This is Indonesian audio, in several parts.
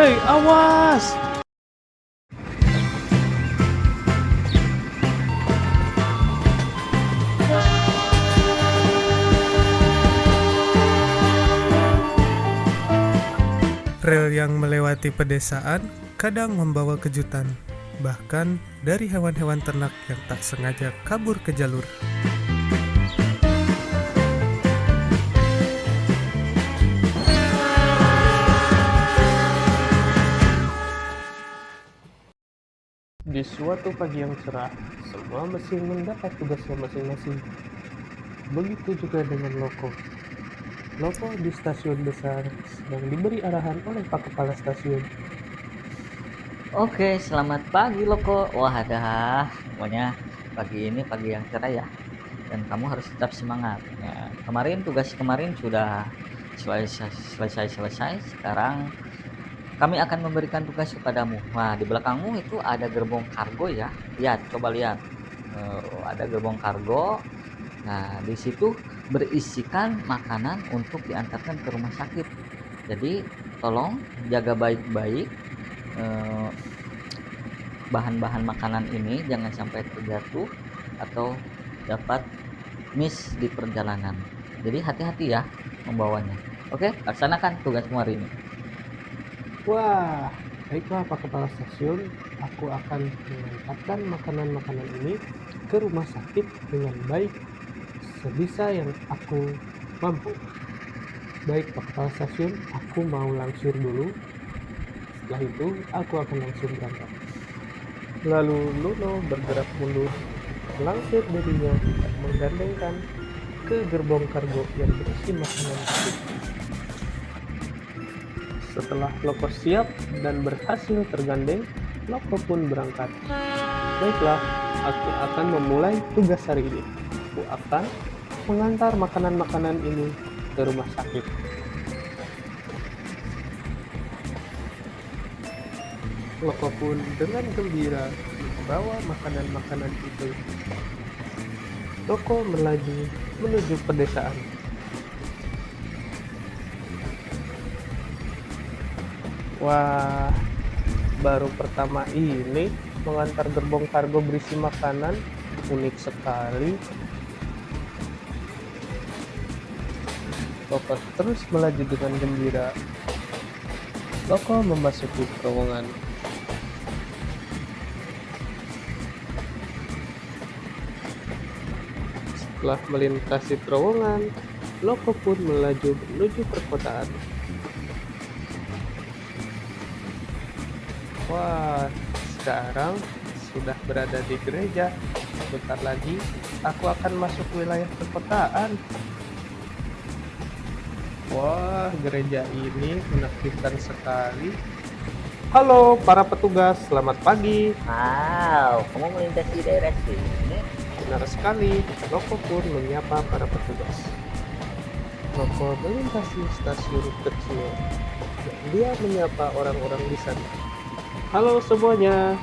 Hei, awas! Rel yang melewati pedesaan kadang membawa kejutan, bahkan dari hewan-hewan ternak yang tak sengaja kabur ke jalur. Di suatu pagi yang cerah, semua mesin mendapat tugasnya masing-masing. Begitu juga dengan Loko. Loko di stasiun besar sedang diberi arahan oleh Pak Kepala Stasiun. Oke, selamat pagi Loko. Wah, pokoknya pagi ini pagi yang cerah ya. Dan kamu harus tetap semangat. Ya, tugas kemarin sudah selesai. Sekarang kami akan memberikan tugas kepadamu. Wah, di belakangmu itu ada gerbong kargo ya. Lihat, coba lihat. Ada gerbong kargo. Nah, di situ berisikan makanan untuk diantarkan ke rumah sakit. Jadi, tolong jaga baik-baik bahan-bahan makanan ini, jangan sampai terjatuh atau dapat miss di perjalanan. Jadi hati-hati ya membawanya. Oke, laksanakan tugasmu hari ini. Wah, baiklah Pak Kepala Stasiun, aku akan mengantarkan makanan-makanan ini ke rumah sakit dengan baik sebisa yang aku mampu. Baik Pak Kepala Stasiun, aku mau langsir dulu. Setelah itu, aku akan langsung berangkat. Lalu Luno bergerak mundur, melangsir dirinya dan menggandengkan ke gerbong kargo yang berisi makanan itu. Setelah Loko siap dan berhasil tergandeng, Loko pun berangkat. Baiklah, aku akan memulai tugas hari ini. Aku akan mengantar makanan-makanan ini ke rumah sakit. Loko pun dengan gembira membawa makanan-makanan itu. Loko melaju menuju pedesaan. Wah, baru pertama ini mengantar gerbong kargo berisi makanan, unik sekali. Loko terus melaju dengan gembira. Loko memasuki terowongan. Setelah melintasi terowongan, Loko pun melaju menuju perkotaan. Wah, sekarang sudah berada di gereja. Sebentar lagi aku akan masuk wilayah perkotaan. Wah, gereja ini menakjubkan sekali. Halo para petugas, selamat pagi. Wow, kamu melintasi daerah sini. Benar sekali, Loko pun menyapa para petugas. Loko melintasi stasiun kecil. Dia menyapa orang-orang di sana. Halo semuanya.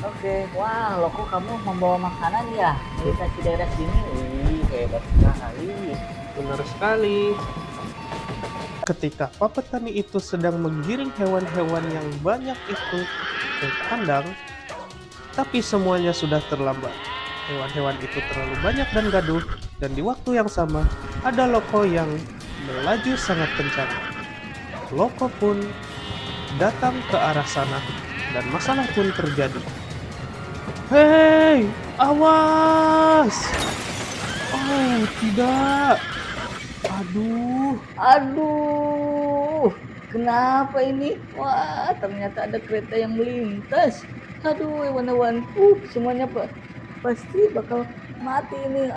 Oke, wah Loko kamu membawa makanan ya melintasi daerah sini. Wih, hebat sekali. Benar sekali. Ketika Pak Petani itu sedang menggiring hewan-hewan yang banyak itu ke kandang, tapi semuanya sudah terlambat. Hewan-hewan itu terlalu banyak dan gaduh, dan di waktu yang sama ada Loko yang melaju sangat kencang. Loko pun datang ke arah sana, dan masalah pun terjadi. Hei, awas! Oh, tidak! Aduh, kenapa ini? Wah, ternyata ada kereta yang melintas. Aduh, hewan-hewanku semuanya pasti bakal mati ini.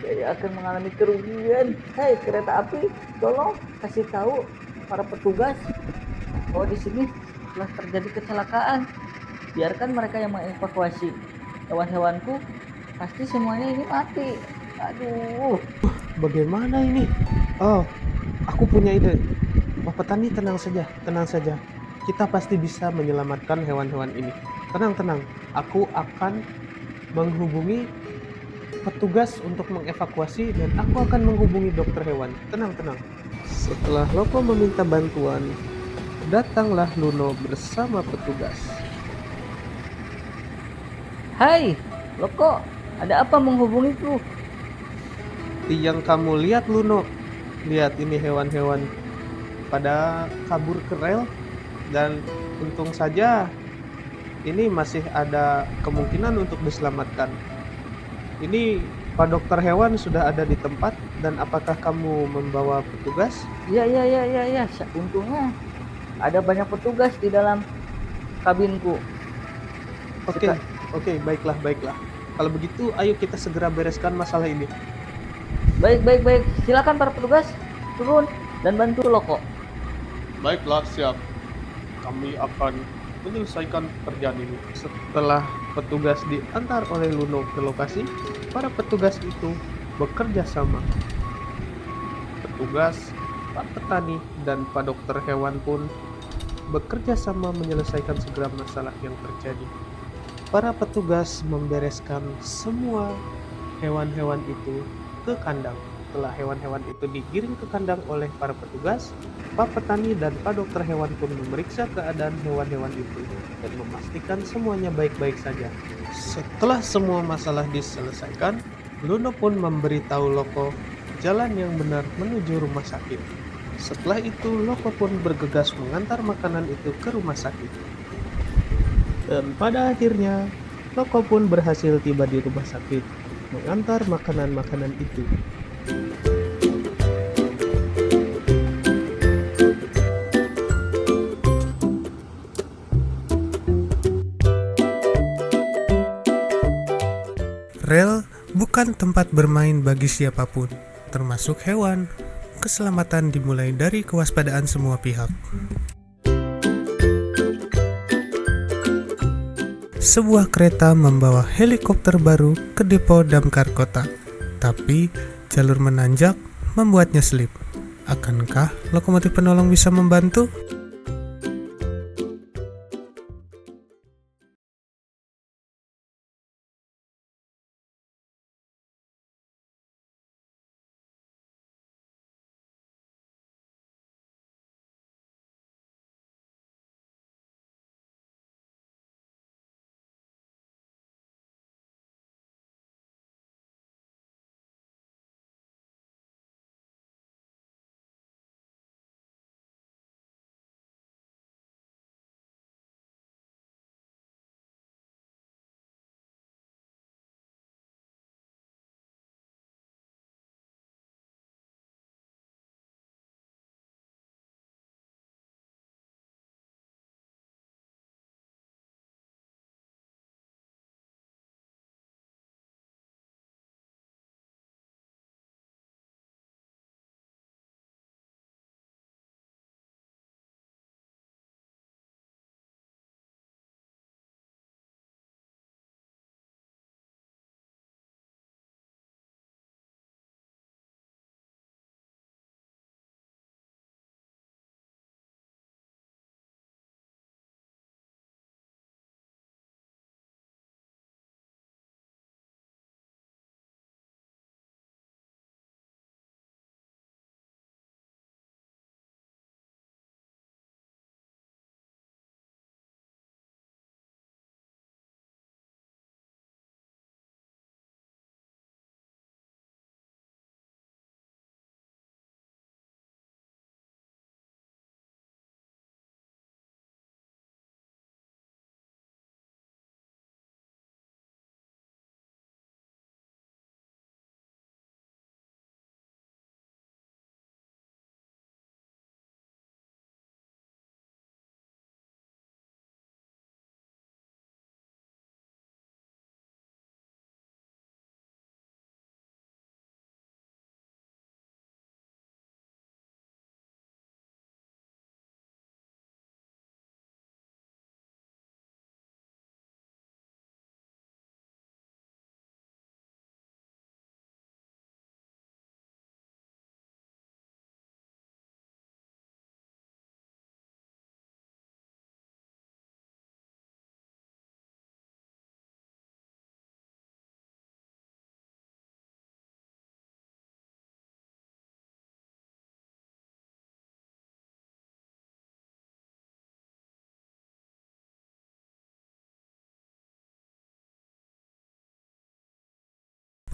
Saya akan mengalami kerugian. Hei, kereta api, tolong kasih tahu para petugas bahwa di sini telah terjadi kecelakaan. Biarkan mereka yang mengevakuasi hewan-hewanku. Pasti semuanya ini mati. Aduh. Bagaimana ini? Oh, aku punya ide. Pak Petani, tenang saja. Kita pasti bisa menyelamatkan hewan-hewan ini. Tenang. Aku akan menghubungi petugas untuk mengevakuasi dan aku akan menghubungi dokter hewan. Tenang. Setelah Loko meminta bantuan, Datanglah Luno bersama petugas. Hai, Loko, ada apa menghubungiku? Yang kamu lihat Luno, lihat ini hewan-hewan pada kabur ke rel, dan untung saja ini masih ada kemungkinan untuk diselamatkan. Ini Pak Dokter Hewan sudah ada di tempat, dan apakah kamu membawa petugas? Iya, iya, iya, iya, iya. Untungnya ada banyak petugas di dalam kabinku. Oke, Seka- oke, baiklah, baiklah. Kalau begitu, ayo kita segera bereskan masalah ini. Baik, baik, baik. Silakan para petugas turun dan bantu Loko. Baiklah, siap. Kami akan menyelesaikan pekerjaan ini. Setelah petugas diantar oleh Luno ke lokasi, para petugas itu bekerja sama. Petugas, Pak Petani, dan Pak Dokter Hewan pun bekerja sama menyelesaikan segala masalah yang terjadi. Para petugas membereskan semua hewan-hewan itu ke kandang. Setelah hewan-hewan itu digiring ke kandang oleh para petugas, Pak Petani dan Pak Dokter Hewan pun memeriksa keadaan hewan-hewan itu dan memastikan semuanya baik-baik saja. Setelah semua masalah diselesaikan, Luno pun memberitahu Loko jalan yang benar menuju rumah sakit. Setelah itu, Loko pun bergegas mengantar makanan itu ke rumah sakit. Dan pada akhirnya, Loko pun berhasil tiba di rumah sakit, mengantar makanan-makanan itu. Rel bukan tempat bermain bagi siapapun, termasuk hewan. Keselamatan dimulai dari kewaspadaan semua pihak. Sebuah kereta membawa helikopter baru ke depo damkar kota, tapi jalur menanjak membuatnya selip. Akankah lokomotif penolong bisa membantu?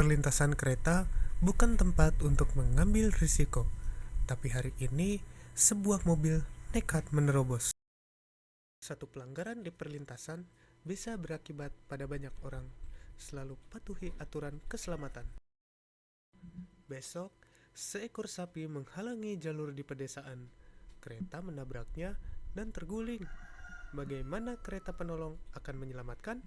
Perlintasan kereta bukan tempat untuk mengambil risiko, tapi hari ini sebuah mobil nekat menerobos. Satu pelanggaran di perlintasan bisa berakibat pada banyak orang. Selalu patuhi aturan keselamatan. Besok, seekor sapi menghalangi jalur di pedesaan. Kereta menabraknya dan terguling. Bagaimana kereta penolong akan menyelamatkan?